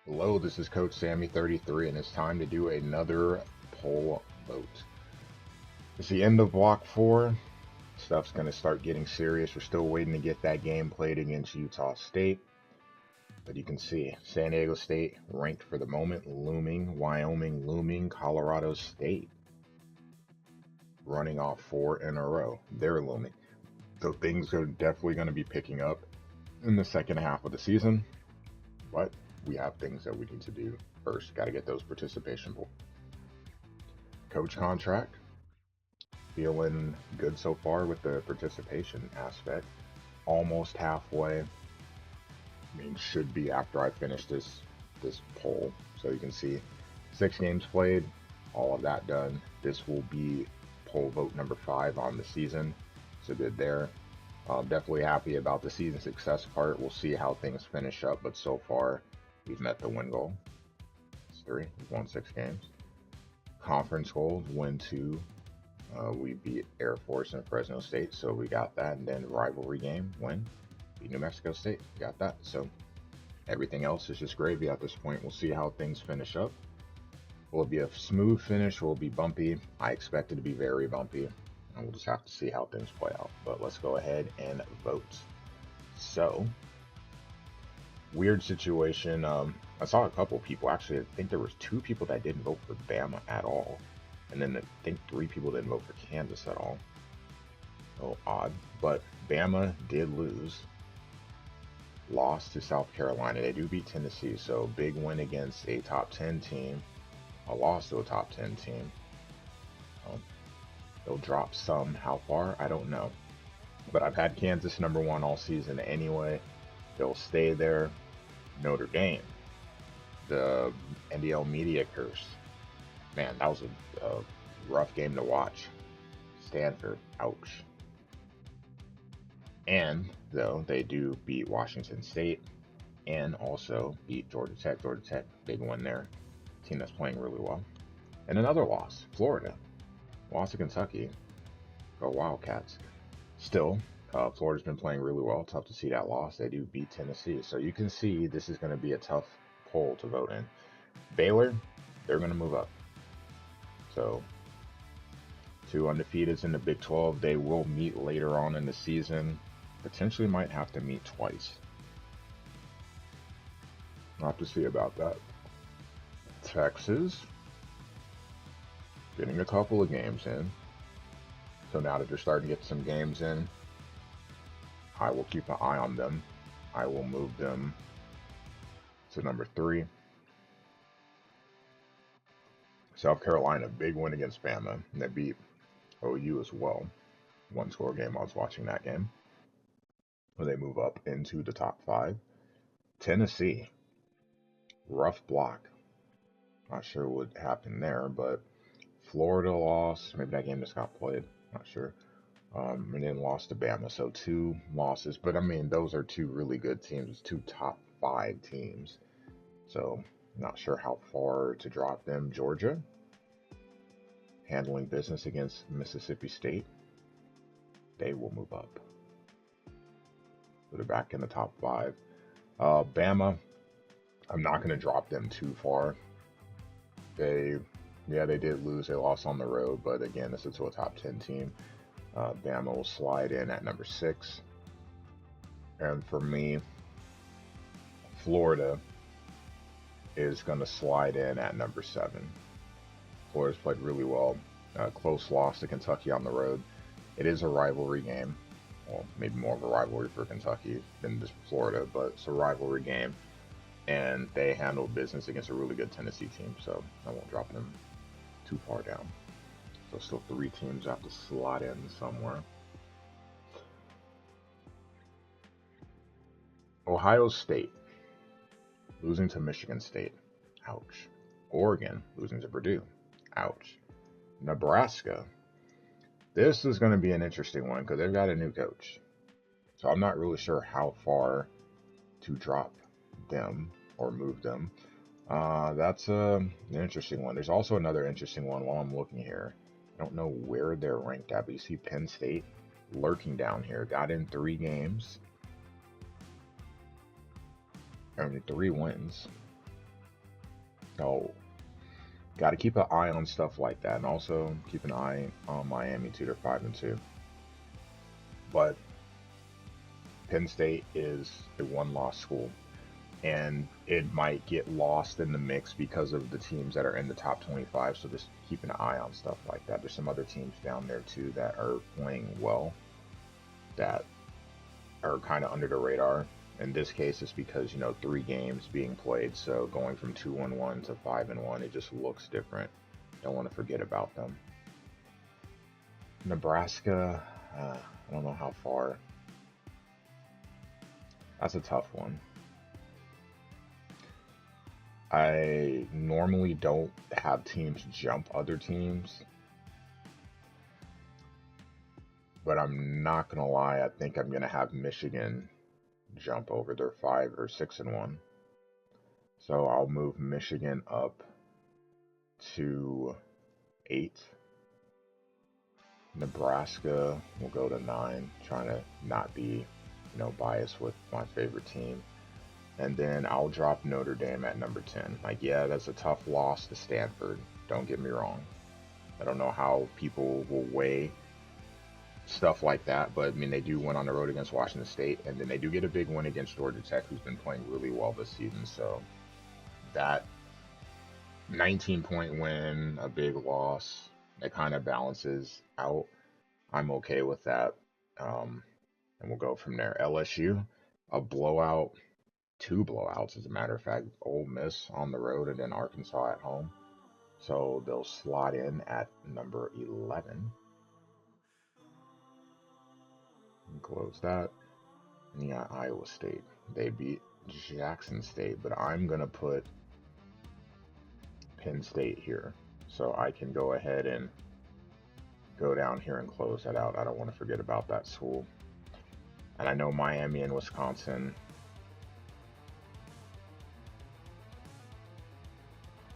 Hello, this is Coach Sammy33, and it's time to do another poll vote. It's the end of Block 4. Stuff's going to start getting serious. We're still waiting to get that game played against Utah State. But you can see San Diego State ranked for the moment, looming. Wyoming looming. Colorado State running off 4 in a row. They're looming. So things are definitely going to be picking up in the second half of the season. But we have things that we need to do first. Got to get those participation pool. Coach contract. Feeling good so far with the participation aspect. Almost halfway. I mean, should be after I finish this poll. So you can see 6 games played, all of that done. This will be poll vote number 5 on the season. So good there. Definitely happy about the season success part. We'll see how things finish up, but so far we've met the win goal. It's 3. We've won 6 games. Conference goals, win 2. We beat Air Force and Fresno State, so we got that. And then rivalry game, win. Beat New Mexico State, got that. So everything else is just gravy at this point. We'll see how things finish up. Will it be a smooth finish? Will it be bumpy? I expect it to be very bumpy. And we'll just have to see how things play out. But let's go ahead and vote. So, weird situation. I saw a couple people. Actually, I think there was 2 people that didn't vote for Bama at all. And then I think 3 people didn't vote for Kansas at all. Oh, odd. But Bama did lose. Lost to South Carolina. They do beat Tennessee. So big win against a top 10 team. A loss to a top 10 team. They'll drop some. How far? I don't know. But I've had Kansas number 1 all season anyway. They'll stay there. Notre Dame. The NDL media curse. Man, that was a rough game to watch. Stanford, ouch. And, though, they do beat Washington State and also beat Georgia Tech. Georgia Tech, big win there. Team that's playing really well. And another loss, Florida. Lost to Kentucky. Go Wildcats. Still, Florida's been playing really well. Tough to see that loss. They do beat Tennessee. So you can see this is going to be a tough poll to vote in. Baylor, they're going to move up. So 2 undefeateds in the Big 12. They will meet later on in the season. Potentially might have to meet twice. I'll have to see about that. Texas, getting a couple of games in. So now that they're starting to get some games in, I will keep an eye on them. I will move them to number 3. South Carolina, big win against Bama. And they beat OU as well. 1-score game. I was watching that game. Where they move up into the top 5. Tennessee, rough block. Not sure what happened there, but Florida lost. Maybe that game just got played. Not sure. And then lost to Bama. So 2 losses. But I mean, those are 2 really good teams. 2 top 5 teams. So not sure how far to drop them. Georgia, handling business against Mississippi State. They will move up. So they're back in the top 5. Bama, I'm not going to drop them too far. They did lose. They lost on the road, but again, this is to a top 10 team. Bama will slide in at number 6. And for me, Florida is going to slide in at number 7. Florida's played really well. Close loss to Kentucky on the road. It is a rivalry game. Well, maybe more of a rivalry for Kentucky than just Florida, but it's a rivalry game. And they handled business against a really good Tennessee team, so I won't drop them too far down. So still 3 teams have to slot in somewhere. Ohio State losing to Michigan State. Ouch. Oregon losing to Purdue. Ouch. Nebraska. This is going to be an interesting one because they've got a new coach. So I'm not really sure how far to drop them or move them. That's an interesting one. There's also another interesting one while I'm looking here. I don't know where they're ranked at, but you see Penn State lurking down here. Got in 3 games. I mean, 3 wins. So, got to keep an eye on stuff like that, and also keep an eye on Miami too. They're 5-2, but Penn State is a one-loss school, and it might get lost in the mix because of the teams that are in the top 25. So just keep an eye on stuff like that. There's some other teams down there too that are playing well, that are kind of under the radar. In this case, it's because, 3 games being played, so going from 2-1 to 5-1, it just looks different. Don't want to forget about them. Nebraska, I don't know how far. That's a tough one. I normally don't have teams jump other teams, but I'm not gonna lie, I think I'm gonna have Michigan jump over their 5 or 6-1. So I'll move Michigan up to 8. Nebraska will go to 9, trying to not be, biased with my favorite team. And then I'll drop Notre Dame at number 10. Like, yeah, that's a tough loss to Stanford. Don't get me wrong. I don't know how people will weigh stuff like that, but I mean, they do win on the road against Washington State, and then they do get a big win against Georgia Tech, who's been playing really well this season. So that 19-point win, a big loss, it kind of balances out. I'm okay with that. And we'll go from there. LSU, a blowout, 2 blowouts, as a matter of fact. Ole Miss on the road and then Arkansas at home. So they'll slot in at number 11. And close that. And you got Iowa State. They beat Jackson State, but I'm going to put Penn State here. So I can go ahead and go down here and close that out. I don't want to forget about that school. And I know Miami and Wisconsin,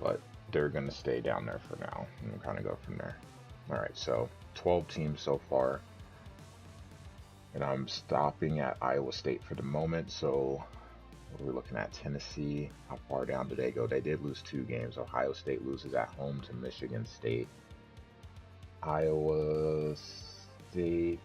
but they're going to stay down there for now. And we'll kind of go from there. All right, so 12 teams so far. And I'm stopping at Iowa State for the moment. So what are we looking at? Tennessee, how far down did they go? They did lose 2 games. Ohio State loses at home to Michigan State. Iowa State,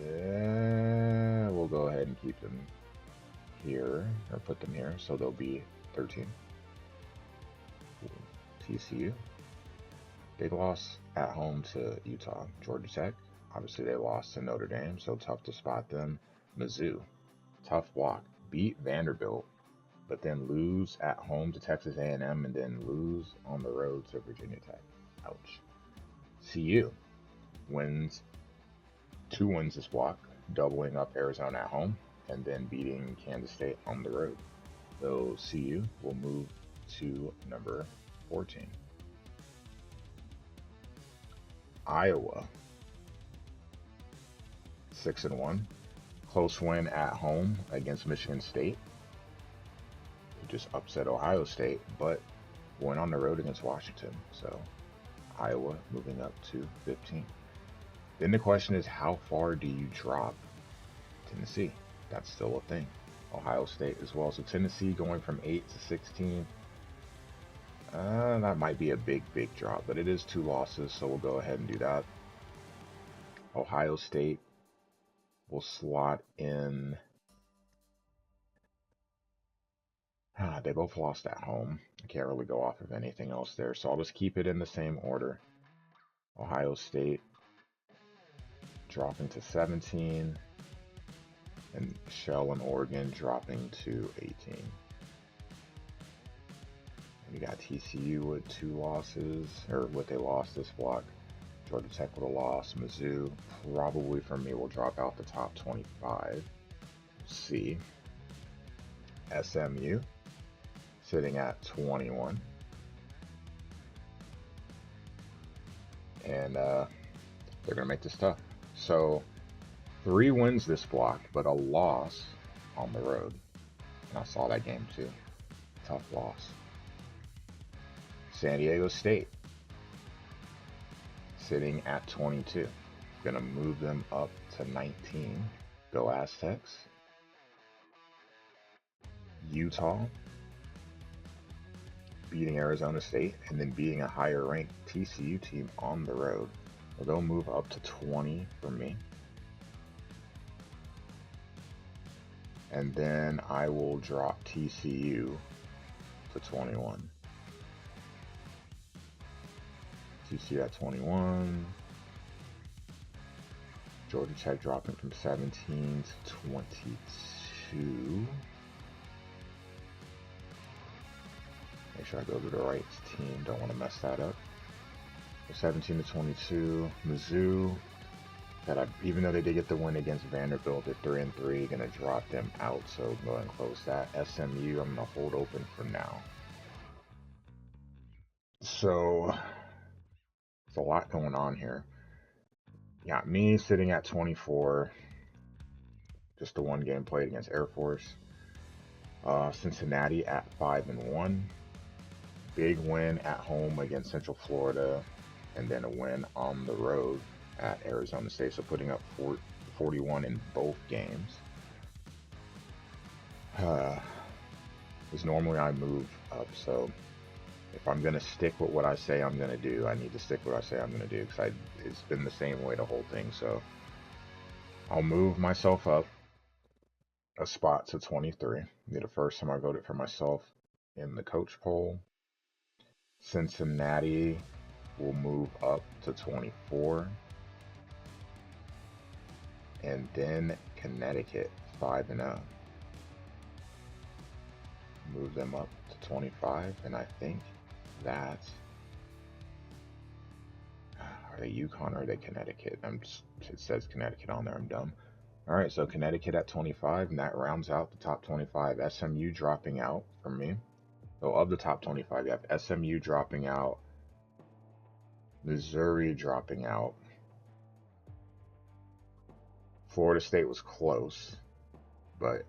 yeah, we'll go ahead and keep them here, or put them here, so they'll be 13. TCU, big loss at home to Utah. Georgia Tech, obviously they lost to Notre Dame, so tough to spot them. Mizzou, tough walk, beat Vanderbilt, but then lose at home to Texas A&M, and then lose on the road to Virginia Tech. Ouch. CU wins 2 wins this block, doubling up Arizona at home, and then beating Kansas State on the road. So CU will move to number 14. Iowa, 6-1, close win at home against Michigan State, who just upset Ohio State, but went on the road against Washington. So Iowa moving up to 15. Then the question is, how far do you drop Tennessee? That's still a thing. Ohio State as well. So Tennessee going from 8 to 16. That might be a big drop, but it is 2 losses, so we'll go ahead and do that. Ohio State will slot in. They both lost at home. I can't really go off of anything else there, so I'll just keep it in the same order. Ohio State dropping to 17, and Shell and Oregon dropping to 18. And you got TCU with 2 losses, or what they lost this block. Georgia Tech with a loss. Mizzou, probably for me, will drop out the top 25. C. SMU, sitting at 21. And they're going to make this tough. So 3 wins this block, but a loss on the road. And I saw that game too. Tough loss. San Diego State, sitting at 22. Gonna move them up to 19. Go Aztecs. Utah, beating Arizona State, and then beating a higher ranked TCU team on the road. So they'll move up to 20 for me. And then I will drop TCU to 21. TCU at 21. Georgia Tech dropping from 17 to 22. Make sure I go to the right team. Don't want to mess that up. 17 to 22. Mizzou, even though they did get the win against Vanderbilt at 3-3, gonna drop them out. So go ahead and close that. SMU, I'm gonna hold open for now. So it's a lot going on here. Yeah, me sitting at 24. Just the one game played against Air Force. Cincinnati at 5-1. Big win at home against Central Florida, and then a win on the road at Arizona State. So putting up 41 in both games. Because normally I move up, so if I'm going to stick with what I say I'm going to do, I need to stick with what I say I'm going to do, because it's been the same way the whole thing. So I'll move myself up a spot to 23. The first time I voted for myself in the coach poll. Cincinnati will move up to 24. And then Connecticut, 5-0. Move them up to 25, and I think that, are they UConn or are they Connecticut? It says Connecticut on there, I'm dumb. Alright, so Connecticut at 25, and that rounds out the top 25. SMU dropping out for me. So of the top 25, you have SMU dropping out, Missouri dropping out. Florida State was close, but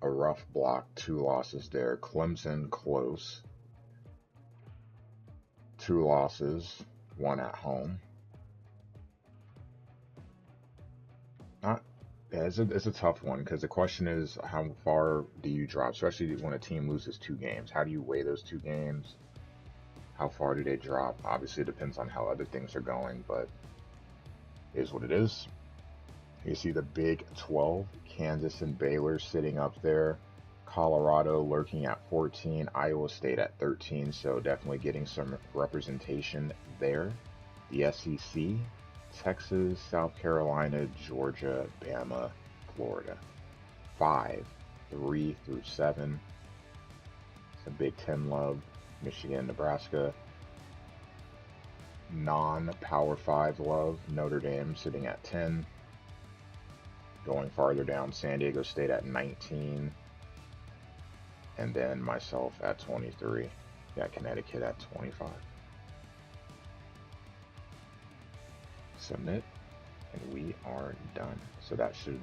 a rough block, 2 losses there. Clemson close, 2 losses, 1 at home. It's a tough one, because the question is, how far do you drop, especially when a team loses 2 games? How do you weigh those 2 games? How far do they drop? Obviously, it depends on how other things are going, but it is what it is. You see the Big 12, Kansas and Baylor sitting up there. Colorado lurking at 14, Iowa State at 13, so definitely getting some representation there. The SEC, Texas, South Carolina, Georgia, Bama, Florida. 5, 3 through 7. Some Big 10 love. Michigan, Nebraska. Non-Power 5 love. Notre Dame sitting at 10. Going farther down, San Diego State at 19. And then myself at 23. Got Connecticut at 25. Submit, and we are done. So that should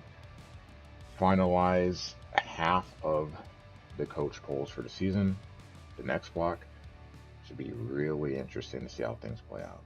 finalize half of the coach polls for the season. The next block should be really interesting to see how things play out.